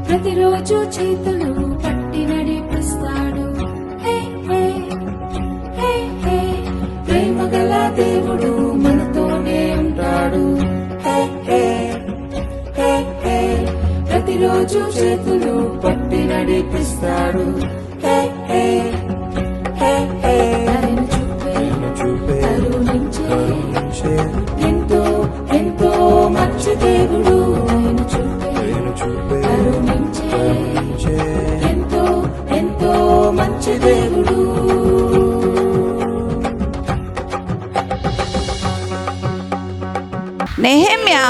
ప్రతిరోజు చేతులు పట్టి నడిపిస్తాడు. ప్రేమ గల దేవుడు మనతోనే ఉంటాడు. ప్రతిరోజు చేతులు పట్టి నడిపిస్తాడు. కరుణించే ఎంతో ఎంతో మంచి దేవుడు. కరుణించే ఎంతో ఎంతో మంచి దేవుడు. నెహెమ్యా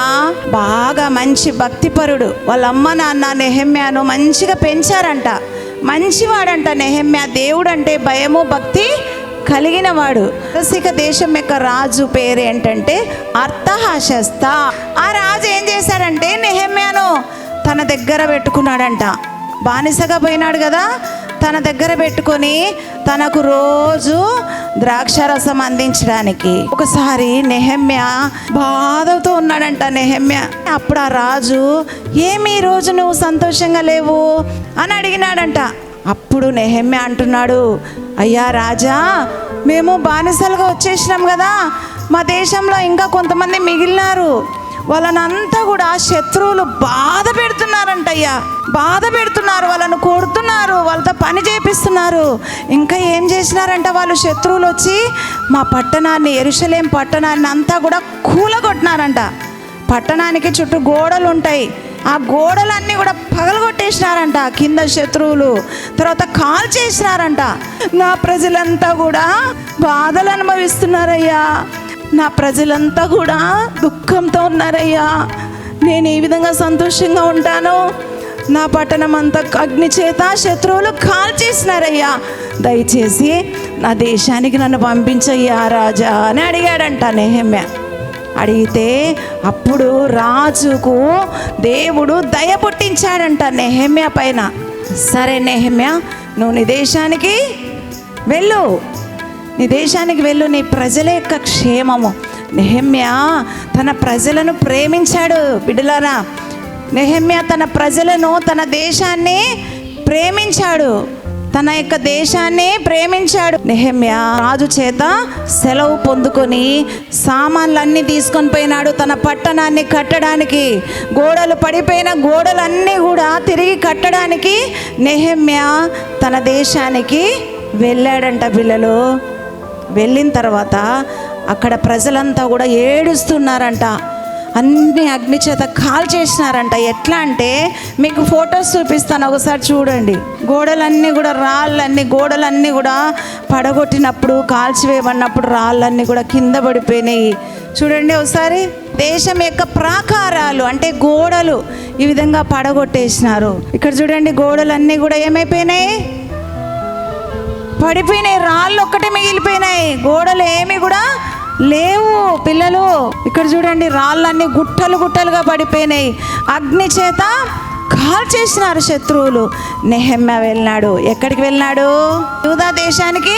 బాగా మంచి భక్తిపరుడు. వాళ్ళ అమ్మ నాన్న నెహెమ్యాను మంచిగా పెంచారంట. మంచివాడంట నెహెమ్యా. దేవుడు అంటే భయము భక్తి కలిగిన వాడు. పారసీక దేశం యొక్క రాజు పేరు ఏంటంటే అర్తహషస్త. ఆ రాజు ఏం చేశాడంటే నెహెమ్యాను తన దగ్గర పెట్టుకున్నాడంట. బానిసగా పోయినాడు కదా, తన దగ్గర పెట్టుకొని తనకు రోజు ద్రాక్షారసం అందించడానికి. ఒకసారి నెహెమ్యా బాధతో ఉన్నాడంట నెహెమ్యా. అప్పుడు ఆ రాజు, ఏమి రోజు నువ్వు సంతోషంగా లేవు అని అడిగినాడంట. అప్పుడు నెహెమ్యా అంటున్నాడు, అయ్యా రాజా, మేము బానిసలుగా వచ్చేసినాం కదా, మా దేశంలో ఇంకా కొంతమంది మిగిలినారు. వాళ్ళనంతా కూడా శత్రువులు బాధ పెడుతున్నారంట అయ్యా. బాధ పెడుతున్నారు, వాళ్ళను కొడుతున్నారు, వాళ్ళతో పని చేపిస్తున్నారు. ఇంకా ఏం చేసినారంట వాళ్ళు శత్రువులు వచ్చి మా పట్టణాన్ని, యెరూషలేం పట్టణాన్ని అంతా కూడా కూలగొట్టినారంట. పట్టణానికి చుట్టూ గోడలు ఉంటాయి, ఆ గోడలన్నీ కూడా పగలగొట్టేసినారంట కింద శత్రువులు. తర్వాత కాల్ చేసినారంట. నా ప్రజలంతా కూడా బాధలు అనుభవిస్తున్నారయ్యా, నా ప్రజలంతా కూడా దుఃఖంతో ఉన్నారయ్యా. నేను ఈ విధంగా సంతోషంగా ఉంటాను? నా పట్టణం అంతా అగ్ని చేత శత్రువులు కాల్ చేసినారయ్యా. దయచేసి నా దేశానికి నన్ను పంపించయ్యా రాజా అని అడిగాడంట నెహెమ్యా. అడిగితే అప్పుడు రాజుకు దేవుడు దయ పుట్టించాడంట నెహెమ్యా పైన. సరే నెహెమ్యా, నువ్వు నీ దేశానికి వెళ్ళు, నీ దేశానికి వెళ్ళు, నీ ప్రజల యొక్క క్షేమము. నెహెమ్యా తన ప్రజలను ప్రేమించాడు. బిడ్డలారా, నెహెమ్యా తన ప్రజలను, తన దేశాన్ని ప్రేమించాడు, తన యొక్క దేశాన్ని ప్రేమించాడు. నెహెమ్యా రాజు చేత సెలవు పొందుకొని సామాన్లన్నీ తీసుకొని పోయినాడు తన పట్టణాన్ని కట్టడానికి. గోడలు పడిపోయిన గోడలన్నీ కూడా తిరిగి కట్టడానికి నెహెమ్యా తన దేశానికి వెళ్ళాడంట. పిల్లలు వెళ్ళిన తర్వాత అక్కడ ప్రజలంతా కూడా ఏడుస్తున్నారంట. అన్ని అగ్ని చేత కాల్ చేసినారంట. ఎట్లా అంటే మీకు ఫొటోస్ చూపిస్తాను, ఒకసారి చూడండి. గోడలన్నీ కూడా రాళ్ళన్నీ, గోడలన్నీ కూడా పడగొట్టినప్పుడు, కాల్చివేయబడినప్పుడు రాళ్ళన్నీ కూడా కింద పడిపోయినాయి. చూడండి ఒకసారి. దేశం యొక్క ప్రాకారాలు అంటే గోడలు ఈ విధంగా పడగొట్టేసినారు. ఇక్కడ చూడండి, గోడలన్నీ కూడా ఏమైపోయినాయి? పడిపోయినాయి. రాళ్ళు ఒక్కటే మిగిలిపోయినాయి, గోడలు ఏమి కూడా లేవు. పిల్లలు ఇక్కడ చూడండి, రాళ్ళన్నీ గుట్టలు గుట్టలుగా పడిపోయినాయి. అగ్ని చేత కాల్ చేసినారు శత్రువులు. నెహెమ్యా వెళ్ళినాడు. ఎక్కడికి వెళ్ళినాడు? యూదా దేశానికి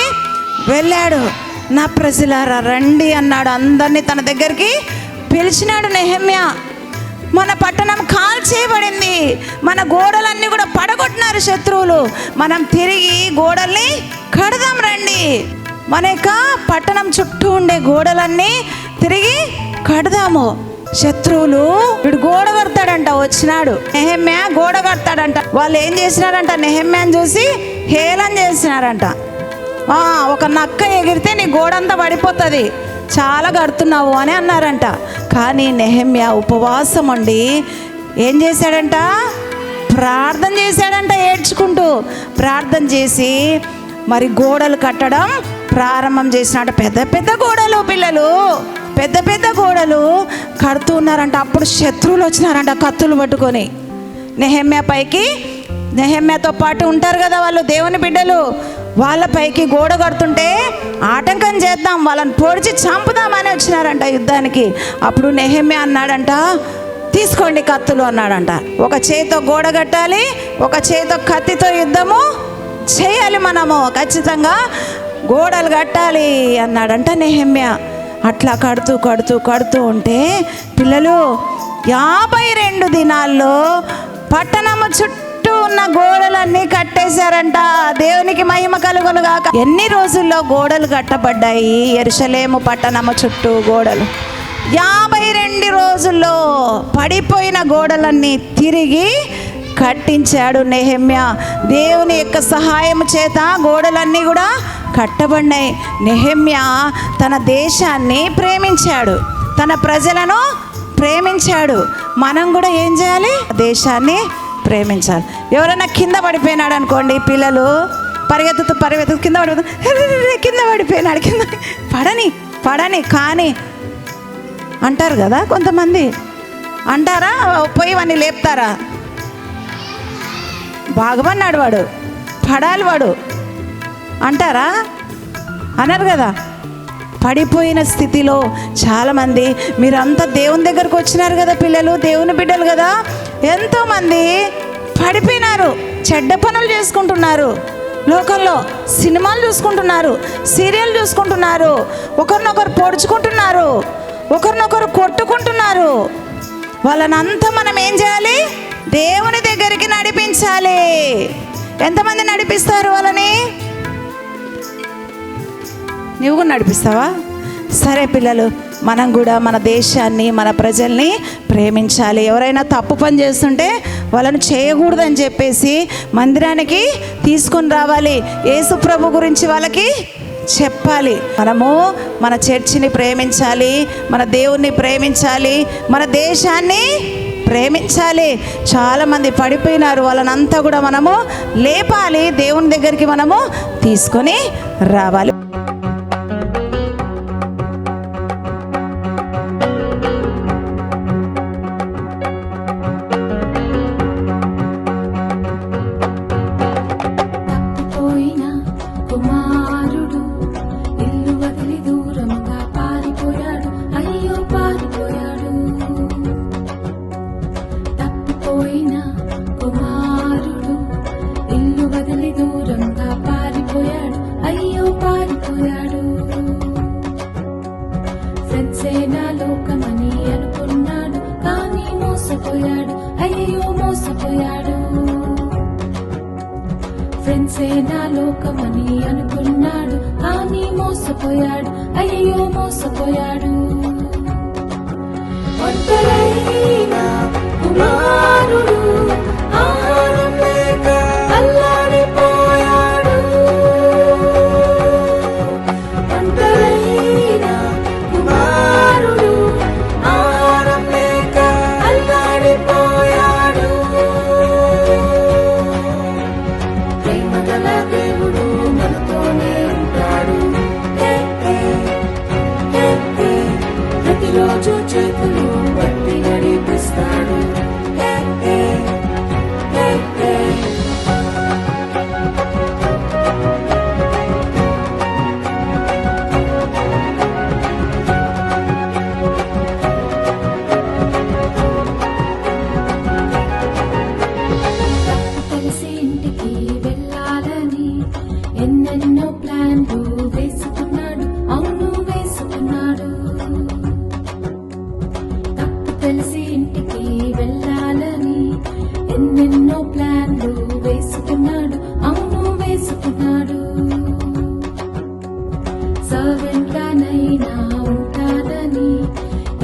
వెళ్ళాడు. నా ప్రజలారా రండి అన్నాడు. అందరినీ తన దగ్గరికి పిలిచినాడు నెహెమ్యా. మన పట్టణం కాల్ చేయబడింది, మన గోడలన్నీ కూడా పడగొట్టినారు శత్రువులు. మనం తిరిగి గోడల్ని కడదాం రండి. మన యొక్క పట్టణం చుట్టూ ఉండే గోడలన్నీ తిరిగి కడదాము. శత్రువులు వీడు గోడ కడతాడంట. వచ్చినాడు నెహెమ్యా, గోడ కడతాడంట. వాళ్ళు ఏం చేసినారంట? నెహెమ్యాని చూసి హేళన చేసినారంట. ఒక నక్క ఎగిరితే నీ గోడంతా పడిపోతుంది, చాలా కడుతున్నావు అని అన్నారంట. కానీ నెహెమ్యా ఉపవాసం ఉండి ఏం చేశాడంట? ప్రార్థన చేశాడంట. ఏడ్చుకుంటూ ప్రార్థన చేసి మరి గోడలు కట్టడం ప్రారంభం చేసినట్టు పెద్ద పెద్ద గోడలు, పిల్లలు పెద్ద పెద్ద గోడలు కడుతూ ఉన్నారంట. అప్పుడు శత్రువులు వచ్చినారంట కత్తులు పట్టుకొని. నెహెమ్యా పైకి, నెహెమ్యాతో పాటు ఉంటారు కదా వాళ్ళు దేవుని బిడ్డలు, వాళ్ళ పైకి గోడ కడుతుంటే ఆటంకం చేద్దాం, వాళ్ళని పొడిచి చంపుదామని వచ్చినారంట యుద్ధానికి. అప్పుడు నెహెమ్యా అన్నాడంట, తీసుకోండి కత్తులు అన్నాడంట. ఒక చేతితో గోడ కట్టాలి, ఒక చేతితో కత్తితో యుద్ధము చేయాలి, మనము ఖచ్చితంగా గోడలు కట్టాలి అన్నాడంట నెహెమ్యా. అట్లా కడుతూ కడుతూ కడుతూ ఉంటే పిల్లలు 52 దినాల్లో పట్టణము చుట్టూ ఉన్న గోడలన్నీ కట్టేశారంట. దేవునికి మహిమ కలుగును గాక. ఎన్ని రోజుల్లో గోడలు కట్టబడ్డాయి యెరూషలేము పట్టణము చుట్టూ గోడలు? 52 రోజుల్లో పడిపోయిన గోడలన్నీ తిరిగి కట్టించాడు నెహెమ్యా. దేవుని యొక్క సహాయం చేత గోడలన్నీ కూడా కట్టబడినాయి. నెహెమ్యా తన దేశాన్ని ప్రేమించాడు, తన ప్రజలను ప్రేమించాడు. మనం కూడా ఏం చేయాలి? దేశాన్ని ప్రేమించాలి. ఎవరైనా కింద పడిపోయినాడు అనుకోండి, పిల్లలు పరిగెత్తుతూ కింద పడిపోయినాడు కింద పడని కానీ అంటారు కదా కొంతమంది. అంటారా? పోయి వాడిని లేపుతారా? బాగుపడినాడు వాడు, పడాలి వాడు అంటారా? అన్నారు కదా. పడిపోయిన స్థితిలో చాలామంది, మీరంతా దేవుని దగ్గరకు వచ్చినారు కదా పిల్లలు, దేవుని బిడ్డలు కదా, ఎంతోమంది పడిపోయినారు. చెడ్డ పనులు చేసుకుంటున్నారు, లోకంలో సినిమాలు చూసుకుంటున్నారు, సీరియల్ చూసుకుంటున్నారు, ఒకరినొకరు పొడుచుకుంటున్నారు, ఒకరినొకరు కొట్టుకుంటున్నారు. వాళ్ళనంతా మనం ఏం చేయాలి? దేవుని దగ్గరికి నడిపించాలి. ఎంతమంది నడిపిస్తారు వాళ్ళని? నువ్వు కూడా నడిపిస్తావా? సరే పిల్లలు, మనం కూడా మన దేశాన్ని, మన ప్రజల్ని ప్రేమించాలి. ఎవరైనా తప్పు పని చేస్తుంటే వాళ్ళని చేయకూడదని చెప్పేసి మందిరానికి తీసుకొని రావాలి. యేసు ప్రభు గురించి వాళ్ళకి చెప్పాలి. మనము మన చర్చిని ప్రేమించాలి, మన దేవుణ్ణి ప్రేమించాలి, మన దేశాన్ని ప్రేమించాలి. చాలామంది పడిపోయినారు, వాళ్ళనంతా కూడా మనము లేపాలి, దేవుని దగ్గరికి మనము తీసుకొని రావాలి. ఫ్రెండ్సే నా లోకమని అనుకున్నాడు, కానీ మోసపోయాడు, అయ్యో మోసపోయాడు. ఒంటరైన కుమారుడు ఆహారం లేక అల్లాడిపోయాడు. ఒంటరైన కుమారుడు ఆహారం లేక అల్లాడిపోయాడు. ప్రేమగల దేవుడు మనతోనే ఉంటాడు. ప్రతిరోజు చేతులు బట్టి నడిపిస్తాడు. కలిసి ఇంటికి వెళ్ళాలని ఎన్నెన్నో ప్లాన్లు వేసుకున్నాడు, అవును వేసుకున్నాడు. తప్పు తెలిసి ఇంటికి వెళ్ళాలని ఎన్నెన్నో ప్లాన్లు వేసుకున్నాడు, అవును వేసుకున్నాడు. సర్వెంట్ గానైనా ఉంటానని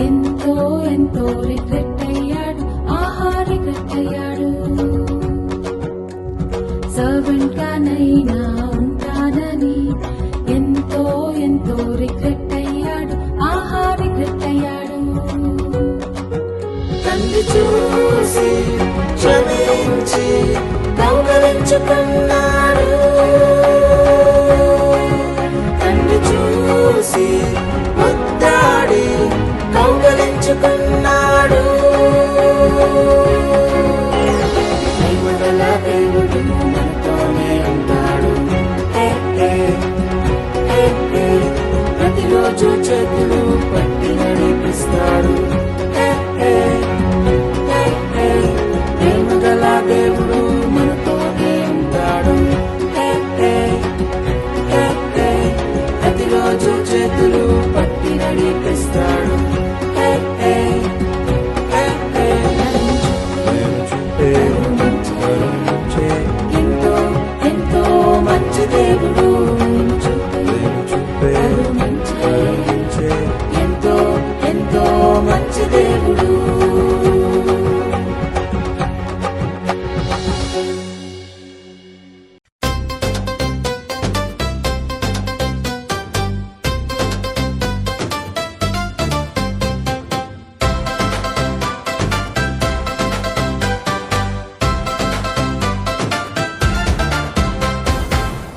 ఎంతో ఎంతో రిగ్రెట్ అయ్యాడు, ఆహా రిగ్రెట్ అయ్యాడు. సర్వెంట్ గానైనా ఉంటానని ఎంతో ఎంతో రిగ్రెట్ అయ్యాడు, ఆహా రిగ్రెట్ అయ్యాడు. తండ్రి చూసి క్షమించి కౌగలించుకున్నాడు. తండ్రి చేతులు పట్టి నడిపిస్తాడు. ప్రేమగల దేవుడు మనతోనే ఉంటాడు. ప్రతిరోజు చేతులు పట్టి నడిపిస్తాడు. ఎంతో ఎంతో మంచి దేవుడు, ఎంతో ఎంతో మంచి దేవుడు.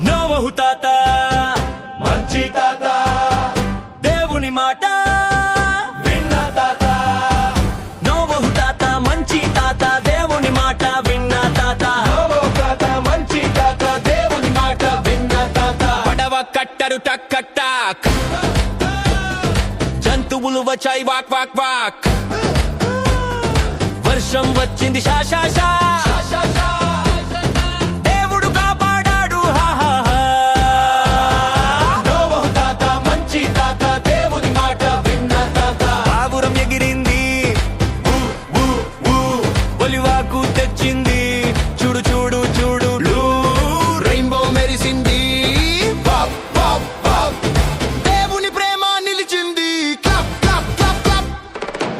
నోవహు తాత మంచి తాత, దేవుని మాట విన్న తాత. నోవహు తాత మంచి తాత, దేవుని మాట విన్న తాత. నోవహు తాత మంచి తాత, దేవుని మాట విన్న తాత. పడవ కట్టరు టక్ టక్, జంతువులు వచ్చాయి వాక్ వాక్ వాక్. వర్షం వచ్చింది షా షా షా. దేవుడు కాపాడాడు హా హా హా. నోవహు తాత మంచి తాత, దేవుని మాట విన్న తాత. పావురం ఎగిరింది ఊ ఊ ఊ, ఒలివాకు తెచ్చింది చూడు చూడు చూడు లూ. రెయిన్బో మెరిసింది పాప్ పాప్ పాప్. దేవుని ప్రేమ నిలిచింది క్లప్ క్లప్ క్లప్ క్లప్.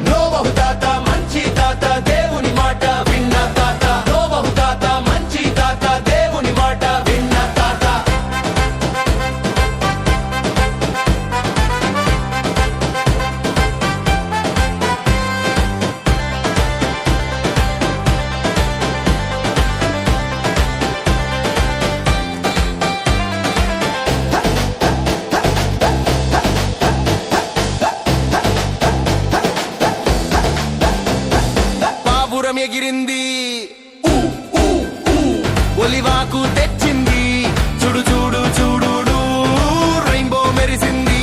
నోవహు తాత మంచి తాత, దేవుని మాట విన్న తాత. నోవహు తాత మంచి తాత, దేవుని మాట విన్న తాత. పావురం ఎగిరింది ఊ ఊ ఊ, ఒలివాకు తెచ్చింది చూడు చూడు చూడు డు. రెయిన్బో మెరిసింది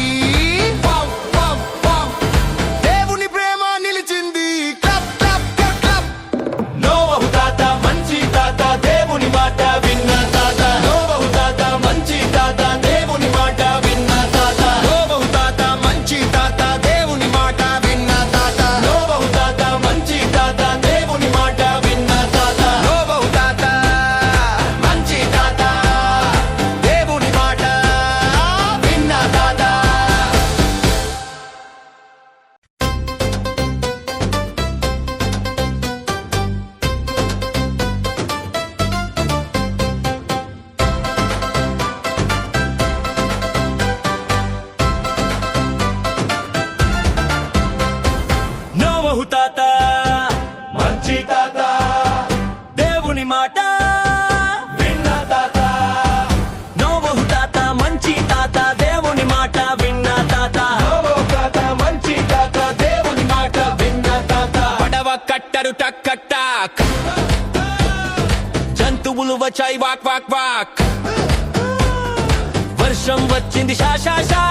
పాప్ పాప్ పాప్. దేవుని ప్రేమ నిలిచింది క్లప్ క్లప్ క్లప్ క్లప్. నోవహు తాత మంచి తాత, దేవుని మాట విన్న తాత. నోవహు తాత మంచి తాత, దేవుని మాట విన్న తాత. నోవహు తాత మంచి తాత, దేవుని మాట విన్న తాత. నోవహు తాత మంచి తాత, దేవుని మాట విన్న తాత. నోవహు తాత మంచి తాత, దేవుని మాట విన్న తాత. నోవహు తాత మంచి తాత, దేవుని మాట విన్న తాత. నోవహు తాత మంచి తాత, దేవుని మాట విన్న తాత. నోవహు తాత మంచి తాత, దేవుని మాట విన్న తాత. పడవ కట్టరు టక్ టక్, జంతువులు వచ్చాయి వాక్ వాక్ వాక్. వర్షం వచ్చింది షా షా షా.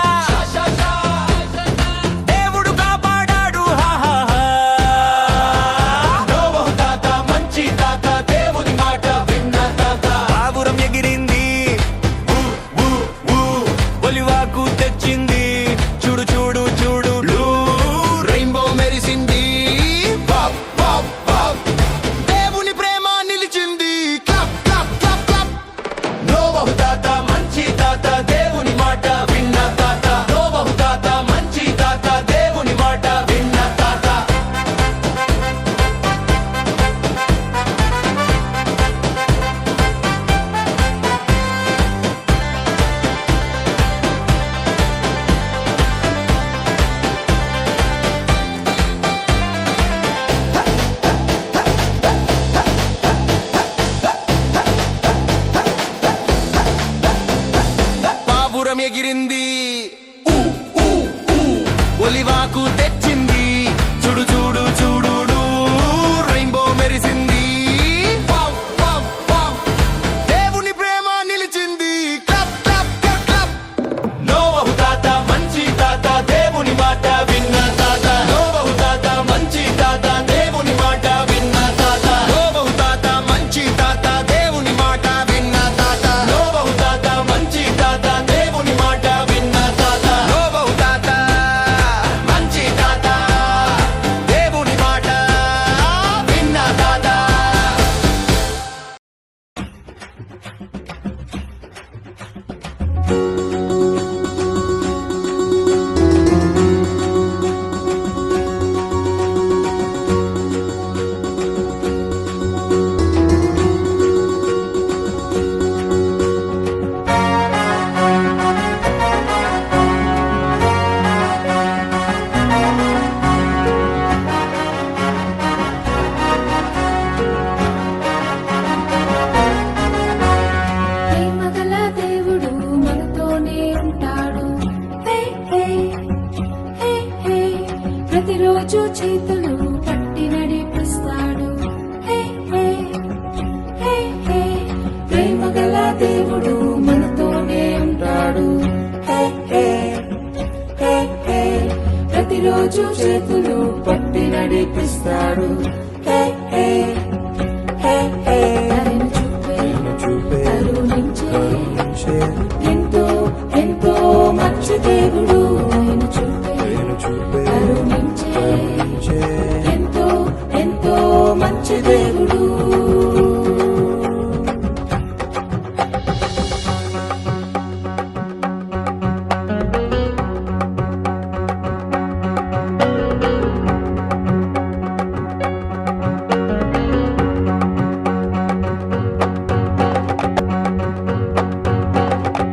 దేవుడు కాపాడాడు హా హా హా. నోవహు తాత మంచి తాత, దేవుని మాట విన్న తాత. పావురం ఎగిరింది ఊ ఊ ఊ, ఒలివాకు తెచ్చింది చూడు చూడు చూడు లూ. రెయిన్బో మెరిసింది పాప్ పాప్ పాప్. దేవుని ప్రేమ నిలిచింది క్లప్ క్లప్ క్లప్ క్లప్. నోవహు తాత మంచి తాత, దేవుని మాట విన్న తాత. నోవహు తాత మంచి తాత, దేవుని మాట విన్న తాత. పావురం ఎగిరింది ఊ ఊ ఊ, ఒలివాకు తెచ్చింది చూడు చూడు చూడు డు. రెయిన్బో మెరిసింది పాప్ పాప్ పాప్. దేవుని ప్రేమ నిలిచింది క్లప్ క్లప్ క్లప్ క్లప్. నోవహు తాత మంచి తాత, దేవుని ప్రతిరోజు చేతులు పట్టి నడిపిస్తాడు. హే, హే, హే, హే. ప్రేమగల దేవుడు మనతోనే ఉంటాడు. హే, హే, హే, హే. ప్రతిరోజు చేతులు పట్టి నడిపిస్తాడు.